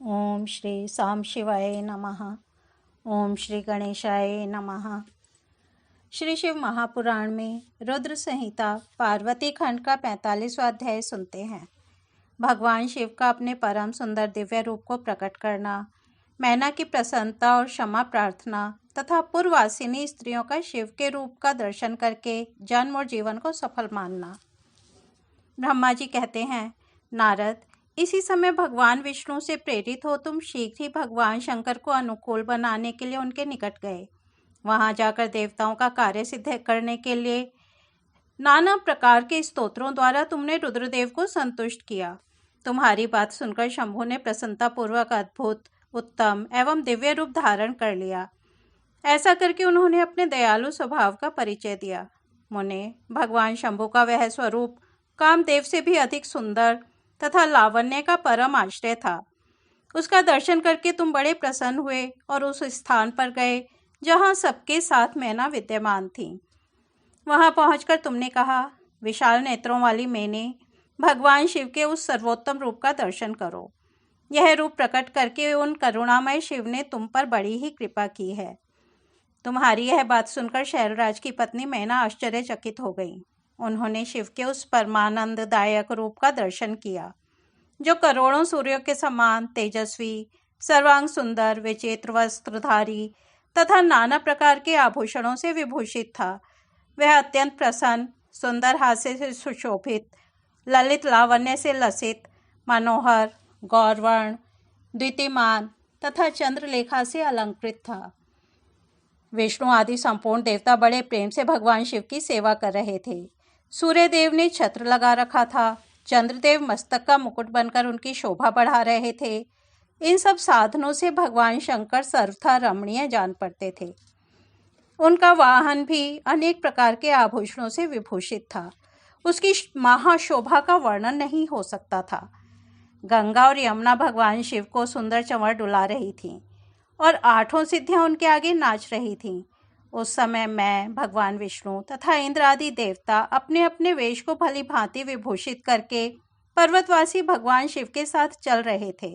ओम श्री साम शिवाय नमः। ओम श्री गणेशाय नमः। श्री शिव महापुराण में रुद्र संहिता पार्वती खंड का 45वां अध्याय सुनते हैं। भगवान शिव का अपने परम सुंदर दिव्य रूप को प्रकट करना, मैना की प्रसन्नता और क्षमा प्रार्थना तथा पूर्ववासिनी स्त्रियों का शिव के रूप का दर्शन करके जन्म और जीवन को सफल मानना। ब्रह्मा जी कहते हैं, नारद, इसी समय भगवान विष्णु से प्रेरित हो तुम शीघ्र ही भगवान शंकर को अनुकूल बनाने के लिए उनके निकट गए। वहां जाकर देवताओं का कार्य सिद्ध करने के लिए नाना प्रकार के स्तोत्रों द्वारा तुमने रुद्रदेव को संतुष्ट किया। तुम्हारी बात सुनकर शंभु ने प्रसन्नतापूर्वक अद्भुत, उत्तम एवं दिव्य रूप धारण कर लिया। ऐसा करके उन्होंने अपने दयालु स्वभाव का परिचय दिया। मुने, भगवान शंभु का वह स्वरूप कामदेव से भी अधिक सुंदर तथा लावण्य का परम आश्रय था। उसका दर्शन करके तुम बड़े प्रसन्न हुए और उस स्थान पर गए जहाँ सबके साथ मैना विद्यमान थी। वहां पहुंचकर तुमने कहा, विशाल नेत्रों वाली मैने, भगवान शिव के उस सर्वोत्तम रूप का दर्शन करो। यह रूप प्रकट करके उन करुणामय शिव ने तुम पर बड़ी ही कृपा की है। तुम्हारी यह बात सुनकर शैलराज की पत्नी मैना आश्चर्यचकित हो गई। उन्होंने शिव के उस परमानंददायक रूप का दर्शन किया जो करोड़ों सूर्यों के समान तेजस्वी, सर्वांग सुंदर, विचित्र वस्त्रधारी तथा नाना प्रकार के आभूषणों से विभूषित था। वह अत्यंत प्रसन्न, सुंदर हास्य से सुशोभित, ललित लावण्य से लसित, मनोहर, गौरवर्ण, द्युतिमान तथा चंद्रलेखा से अलंकृत था। विष्णु आदि संपूर्ण देवता बड़े प्रेम से भगवान शिव की सेवा कर रहे थे। सूर्यदेव ने छत्र लगा रखा था। चंद्रदेव मस्तक का मुकुट बनकर उनकी शोभा बढ़ा रहे थे। इन सब साधनों से भगवान शंकर सर्वथा रमणीय जान पड़ते थे। उनका वाहन भी अनेक प्रकार के आभूषणों से विभूषित था। उसकी महाशोभा का वर्णन नहीं हो सकता था। गंगा और यमुना भगवान शिव को सुंदर चंवर डुला रही थीं और 8 सिद्धियां उनके आगे नाच रही थीं। उस समय मैं, भगवान विष्णु तथा इंद्र आदि देवता अपने अपने वेश को भली भांति विभूषित करके पर्वतवासी भगवान शिव के साथ चल रहे थे।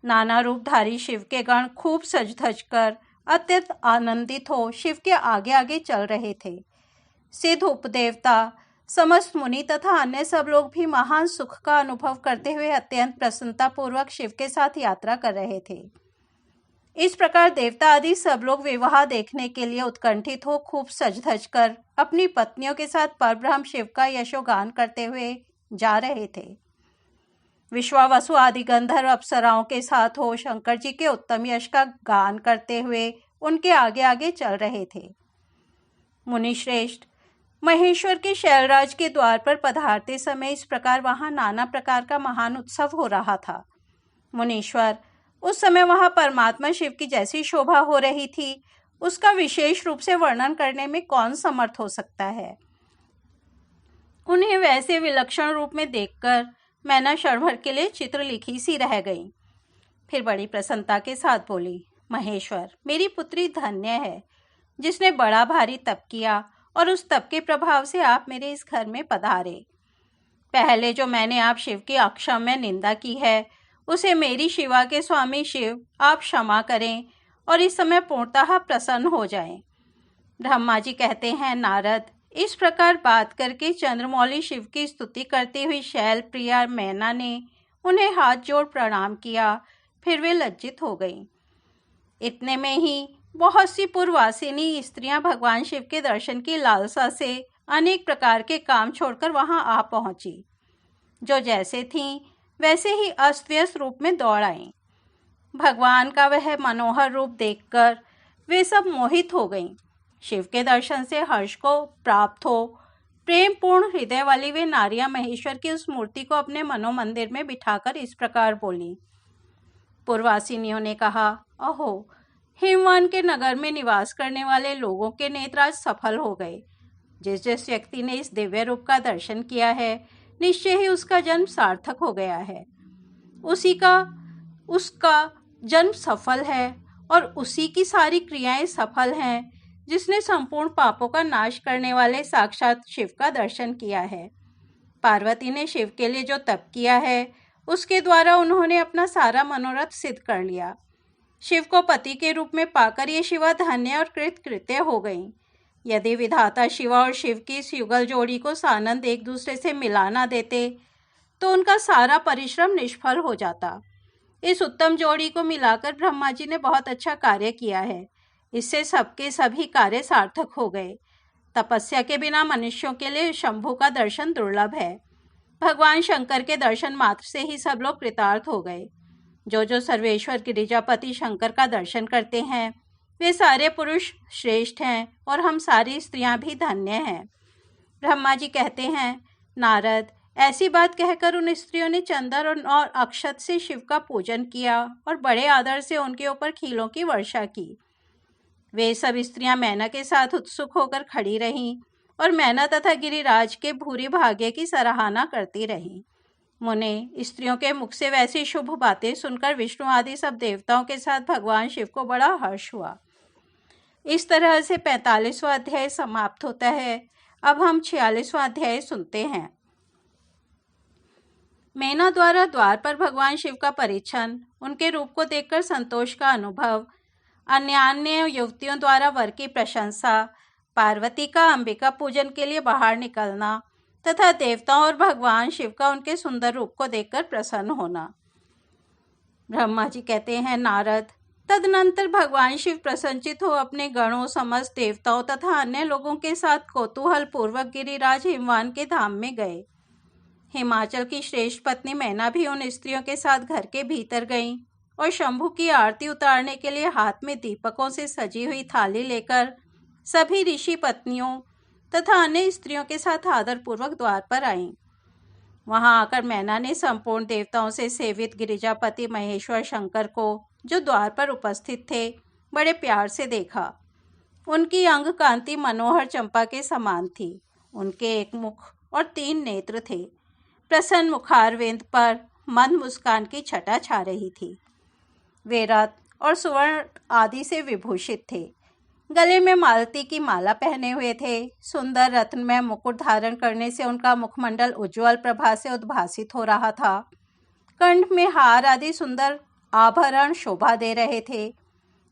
नाना रूपधारी शिव के गण खूब सज धज कर अत्यंत आनंदित हो शिव के आगे आगे चल रहे थे। सिद्ध उपदेवता, समस्त मुनि तथा अन्य सब लोग भी महान सुख का अनुभव करते हुए अत्यंत प्रसन्नतापूर्वक शिव के साथ यात्रा कर रहे थे। इस प्रकार देवता आदि सब लोग विवाह देखने के लिए उत्कंठित हो खूब सज धज कर अपनी पत्नियों के साथ परब्रह्म शिव का यशोगान करते हुए जा रहे थे। विश्वावसु आदि गंधर्व अप्सराओं के साथ हो शंकर जी के उत्तम यश का गान करते हुए उनके आगे आगे चल रहे थे। मुनिश्रेष्ठ, महेश्वर के शैलराज के द्वार पर पधारते समय इस प्रकार वहां नाना प्रकार का महान उत्सव हो रहा था। मुनीश्वर, उस समय वहां परमात्मा शिव की जैसी शोभा हो रही थी, उसका विशेष रूप से वर्णन करने में कौन समर्थ हो सकता है। उन्हें वैसे विलक्षण रूप में देखकर मैना क्षण भर के लिए चित्र लिखी सी रह गई। फिर बड़ी प्रसन्नता के साथ बोली, महेश्वर, मेरी पुत्री धन्य है जिसने बड़ा भारी तप किया और उस तप के प्रभाव से आप मेरे इस घर में पधारे। पहले जो मैंने आप शिव की अक्षम्य निंदा की है, उसे मेरी शिवा के स्वामी शिव आप क्षमा करें और इस समय पूर्णतः प्रसन्न हो जाएं। ब्रह्मा जी कहते हैं, नारद, इस प्रकार बात करके चंद्रमौली शिव की स्तुति करती हुई शैल प्रिया मैना ने उन्हें हाथ जोड़ प्रणाम किया। फिर वे लज्जित हो गईं। इतने में ही बहुत सी पूर्ववासिनी स्त्रियां भगवान शिव के दर्शन की लालसा से अनेक प्रकार के काम छोड़कर वहां आ पहुंची। जो जैसे थीं वैसे ही अस्त व्यस्त रूप में दौड़ आईं। भगवान का वह मनोहर रूप देखकर वे सब मोहित हो गईं। शिव के दर्शन से हर्ष को प्राप्त हो प्रेम पूर्ण हृदय वाली वे नारियां महेश्वर की उस मूर्ति को अपने मनोमंदिर में बिठाकर इस प्रकार बोली। पूर्ववासिनियों ने कहा, अहो, हिमवान के नगर में निवास करने वाले लोगों के नेत्र आज सफल हो गए। जिस जिस व्यक्ति ने इस दिव्य रूप का दर्शन किया है, निश्चय ही उसका जन्म सार्थक हो गया है। उसका जन्म सफल है और उसी की सारी क्रियाएं सफल हैं जिसने संपूर्ण पापों का नाश करने वाले साक्षात शिव का दर्शन किया है। पार्वती ने शिव के लिए जो तप किया है उसके द्वारा उन्होंने अपना सारा मनोरथ सिद्ध कर लिया। शिव को पति के रूप में पाकर ये शिवा धन्य और कृतकृत्य हो गईं। यदि विधाता शिवा और शिव की इस युगल जोड़ी को सानंद एक दूसरे से मिला ना देते तो उनका सारा परिश्रम निष्फल हो जाता। इस उत्तम जोड़ी को मिलाकर ब्रह्मा जी ने बहुत अच्छा कार्य किया है। इससे सबके सभी कार्य सार्थक हो गए। तपस्या के बिना मनुष्यों के लिए शंभु का दर्शन दुर्लभ है। भगवान शंकर के दर्शन मात्र से ही सब लोग कृतार्थ हो गए। जो जो सर्वेश्वर गिरिजापति शंकर का दर्शन करते हैं वे सारे पुरुष श्रेष्ठ हैं और हम सारी स्त्रियां भी धन्य हैं। ब्रह्मा जी कहते हैं, नारद, ऐसी बात कहकर उन स्त्रियों ने चंदन और अक्षत से शिव का पूजन किया और बड़े आदर से उनके ऊपर खीलों की वर्षा की। वे सब स्त्रियां मैना के साथ उत्सुक होकर खड़ी रहीं और मैना तथा गिरिराज के भूरी भाग्य की सराहना करती रहीं। मुने, स्त्रियों के मुख से वैसी शुभ बातें सुनकर विष्णु आदि सब देवताओं के साथ भगवान शिव को बड़ा हर्ष हुआ। इस तरह से 45वां अध्याय समाप्त होता है। अब हम 46वां अध्याय सुनते हैं। मैना द्वारा द्वार पर भगवान शिव का परिछन, उनके रूप को देखकर संतोष का अनुभव, अन्य युवतियों द्वारा वर की प्रशंसा, पार्वती का अंबिका पूजन के लिए बाहर निकलना तथा देवताओं और भगवान शिव का उनके सुंदर रूप को देखकर प्रसन्न होना। ब्रह्मा जी कहते हैं, नारद, तदनंतर भगवान शिव प्रसन्नचित हो अपने गणों, समस्त देवताओं तथा अन्य लोगों के साथ कौतूहल पूर्वक गिरिराज हिमवान के धाम में गए। हिमाचल की श्रेष्ठ पत्नी मैना भी उन स्त्रियों के साथ घर के भीतर गईं और शंभु की आरती उतारने के लिए हाथ में दीपकों से सजी हुई थाली लेकर सभी ऋषि पत्नियों तथा अन्य स्त्रियों के साथ आदरपूर्वक द्वार पर आईं। वहां आकर मैना ने संपूर्ण देवताओं से सेवित गिरिजापति महेश्वर शंकर को, जो द्वार पर उपस्थित थे, बड़े प्यार से देखा। उनकी अंग कांति मनोहर चंपा के समान थी। उनके एक मुख और 3 नेत्र थे। प्रसन्न मुखारविंद पर मंद मुस्कान की छटा छा रही थी। वे रत्न और सुवर्ण आदि से विभूषित थे। गले में मालती की माला पहने हुए थे। सुंदर रत्नमय मुकुट धारण करने से उनका मुखमंडल उज्ज्वल प्रभा से उद्भासित हो रहा था। कंठ में हार आदि सुंदर आभरण शोभा दे रहे थे।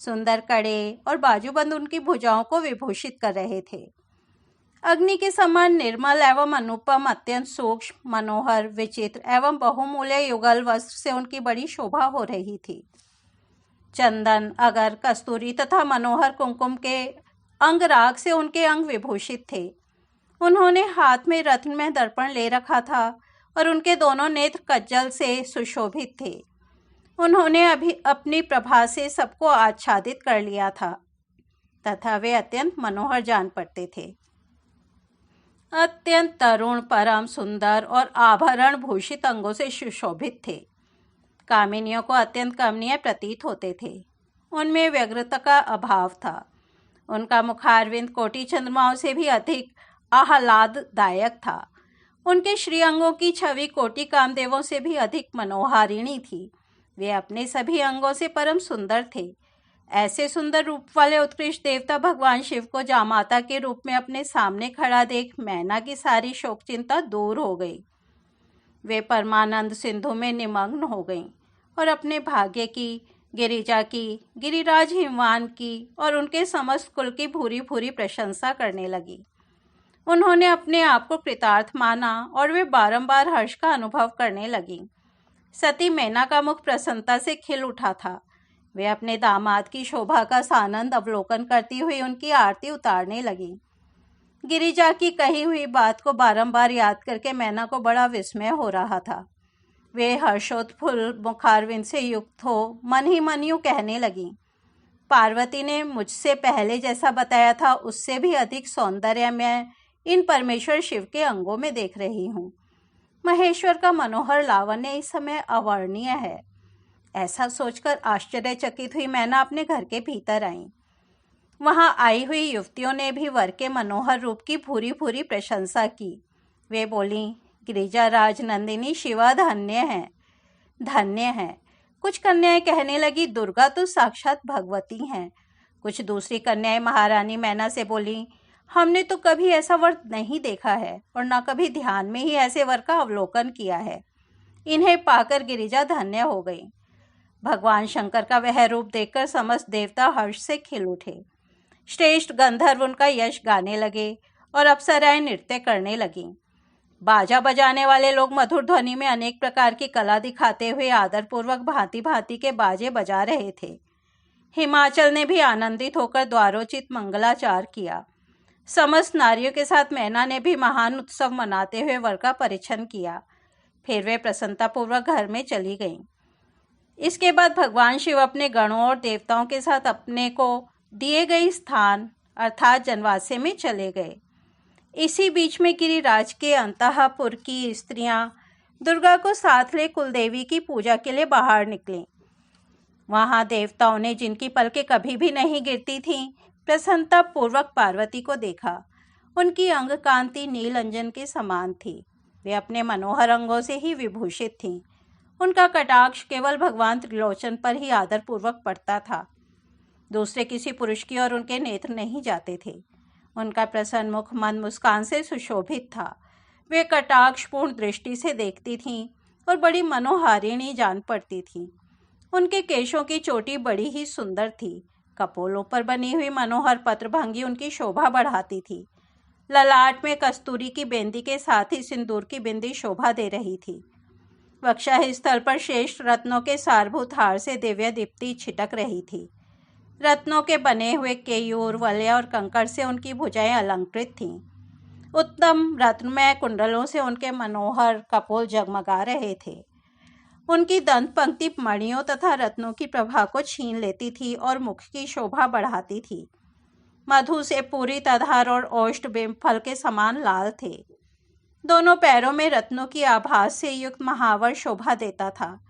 सुंदर कड़े और बाजूबंद उनकी भुजाओं को विभूषित कर रहे थे। अग्नि के समान निर्मल एवं अनुपम, अत्यंत सूक्ष्म, मनोहर, विचित्र एवं बहुमूल्य युगल वस्त्र से उनकी बड़ी शोभा हो रही थी। चंदन, अगर, कस्तूरी तथा मनोहर कुमकुम के अंगराग से उनके अंग विभूषित थे। उन्होंने हाथ में रत्न में दर्पण ले रखा था और उनके दोनों नेत्र कज्जल से सुशोभित थे। उन्होंने अभी अपनी प्रभा से सबको आच्छादित कर लिया था तथा वे अत्यंत मनोहर जान पड़ते थे। अत्यंत तरुण, परम सुंदर और आभरण भूषित अंगों से सुशोभित थे। कामिनियों को अत्यंत कमनीय प्रतीत होते थे। उनमें व्यग्रता का अभाव था। उनका मुखारविंद कोटि चंद्रमाओं से भी अधिक आह्लाददायक था। उनके श्रीअंगों की छवि कोटि कामदेवों से भी अधिक मनोहारिणी थी। वे अपने सभी अंगों से परम सुंदर थे। ऐसे सुंदर रूप वाले उत्कृष्ट देवता भगवान शिव को जामाता के रूप में अपने सामने खड़ा देख मैना की सारी शोक चिंता दूर हो गई। वे परमानंद सिंधु में निमग्न हो गईं और अपने भाग्य की, गिरिजा की, गिरिराज हिमवान की और उनके समस्त कुल की भूरी भूरी प्रशंसा करने लगी। उन्होंने अपने आप को कृतार्थ माना और वे बारंबार हर्ष का अनुभव करने लगीं। सती मैना का मुख प्रसन्नता से खिल उठा था। वे अपने दामाद की शोभा का सानंद अवलोकन करती हुई उनकी आरती उतारने लगीं। गिरिजा की कही हुई बात को बारंबार याद करके मैना को बड़ा विस्मय हो रहा था। वे हर्षोत्फुल्ल मुखारविंद से युक्त हो मन ही मन यूं कहने लगीं, पार्वती ने मुझसे पहले जैसा बताया था उससे भी अधिक सौंदर्य मैं इन परमेश्वर शिव के अंगों में देख रही हूँ। महेश्वर का मनोहर लावण्य इस समय अवर्णनीय है। ऐसा सोचकर आश्चर्यचकित हुई मैना अपने घर के भीतर आई। वहां आई हुई युवतियों ने भी वर के मनोहर रूप की भूरी भूरी प्रशंसा की। वे बोली, गिरिजा राज नंदिनी शिवा धन्य है, धन्य है। कुछ कन्याएं कहने लगी, दुर्गा तो साक्षात भगवती हैं। कुछ दूसरी कन्याएं महारानी मैना से बोली, हमने तो कभी ऐसा वर नहीं देखा है और न कभी ध्यान में ही ऐसे वर का अवलोकन किया है। इन्हें पाकर गिरिजा धन्य हो गई। भगवान शंकर का वह रूप देखकर समस्त देवता हर्ष से खिल उठे। श्रेष्ठ गंधर्व उनका यश गाने लगे और अप्सराएं नृत्य करने लगीं। बाजा बजाने वाले लोग मधुर ध्वनि में अनेक प्रकार की कला दिखाते हुए आदरपूर्वक भांति भांति के बाजे बजा रहे थे। हिमाचल ने भी आनंदित होकर द्वारोचित मंगलाचार किया। समस्त नारियों के साथ मैना ने भी महान उत्सव मनाते हुए वर का परिछन किया। फिर वे प्रसन्नतापूर्वक घर में चली गईं। इसके बाद भगवान शिव अपने गणों और देवताओं के साथ अपने को दिए गए स्थान अर्थात जनवासे में चले गए। इसी बीच में गिरिराज के अंतःपुर की स्त्रियां दुर्गा को साथ ले कुलदेवी की पूजा के लिए बाहर निकलीं। वहां देवताओं ने, जिनकी पलकें कभी भी नहीं गिरती थीं, प्रसन्नता पूर्वक पार्वती को देखा। उनकी अंग कांति नील अंजन के समान थी। वे अपने मनोहर अंगों से ही विभूषित थीं। उनका कटाक्ष केवल भगवान त्रिलोचन पर ही आदरपूर्वक पड़ता था। दूसरे किसी पुरुष की ओर उनके नेत्र नहीं जाते थे। उनका प्रसन्न मुख मंद मुस्कान से सुशोभित था। वे कटाक्षपूर्ण दृष्टि से देखती थीं और बड़ी मनोहारिणी जान पड़ती थीं। उनके केशों की चोटी बड़ी ही सुंदर थी। कपोलों पर बनी हुई मनोहर पत्रभंगी उनकी शोभा बढ़ाती थी। ललाट में कस्तूरी की बेंदी के साथ ही सिंदूर की बिंदी शोभा दे रही थी। वक्षा स्थल पर श्रेष्ठ रत्नों के सारभूत हार से दिव्य दीप्ति छिटक रही थी। रत्नों के बने हुए केयूर, वलय और कंकड़ से उनकी भुजाएं अलंकृत थीं। उत्तम रत्नमय कुंडलों से उनके मनोहर कपोल जगमगा रहे थे। उनकी दंत पंक्ति मणियों तथा रत्नों की प्रभा को छीन लेती थी और मुख की शोभा बढ़ाती थी। मधु से पूरी आधार और ओष्ठ बिंब फल के समान लाल थे। दोनों पैरों में रत्नों की आभास से युक्त महावर शोभा देता था।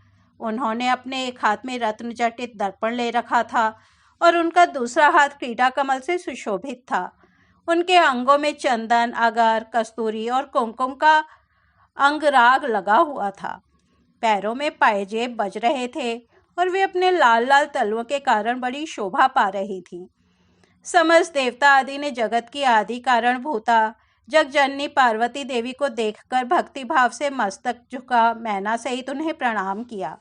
उन्होंने अपने एक हाथ में रत्न जटित दर्पण ले रखा था और उनका दूसरा हाथ क्रीड़ा कमल से सुशोभित था। उनके अंगों में चंदन, अगर, कस्तूरी और कुमकुम का अंगराग लगा हुआ था। पैरों में पायजेब बज रहे थे और वे अपने लाल लाल तलवों के कारण बड़ी शोभा पा रही थीं। समस्त देवता आदि ने जगत की आदि कारण भूता जगजननी पार्वती देवी को देखकर भक्ति भाव से मस्तक झुका मैना सहित उन्हें प्रणाम किया।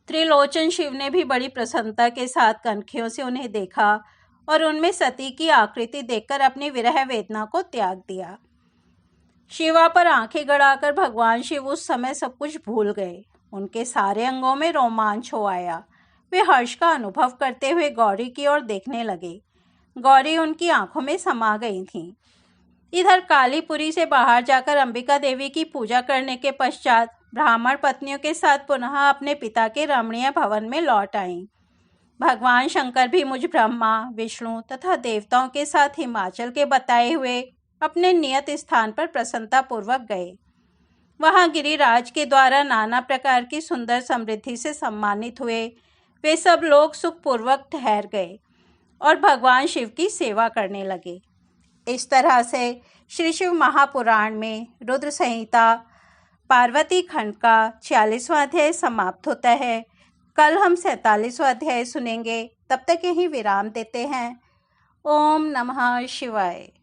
त्रिलोचन शिव ने भी बड़ी प्रसन्नता के साथ कनखियों से उन्हें देखा और उनमें सती की आकृति देखकर अपनी विरह वेदना को त्याग दिया। शिवा पर आंखें गड़ाकर भगवान शिव उस समय सब कुछ भूल गए। उनके सारे अंगों में रोमांच हो आया। वे हर्ष का अनुभव करते हुए गौरी की ओर देखने लगे। गौरी उनकी आंखों में समा गई थीं। इधर कालीपुरी से बाहर जाकर अंबिका देवी की पूजा करने के पश्चात ब्राह्मण पत्नियों के साथ पुनः अपने पिता के रमणीय भवन में लौट आईं। भगवान शंकर भी मुझ ब्रह्मा, विष्णु तथा देवताओं के साथ हिमाचल के बताए हुए अपने नियत स्थान पर प्रसन्नतापूर्वक गए। वहां गिरिराज के द्वारा नाना प्रकार की सुंदर समृद्धि से सम्मानित हुए। वे सब लोग सुखपूर्वक ठहर गए और भगवान शिव की सेवा करने लगे। इस तरह से श्री शिव महापुराण में रुद्र संहिता पार्वती खंड का 46वां अध्याय समाप्त होता है। कल हम 47वां अध्याय सुनेंगे। तब तक यहीं विराम देते हैं। ओम नमः शिवाय।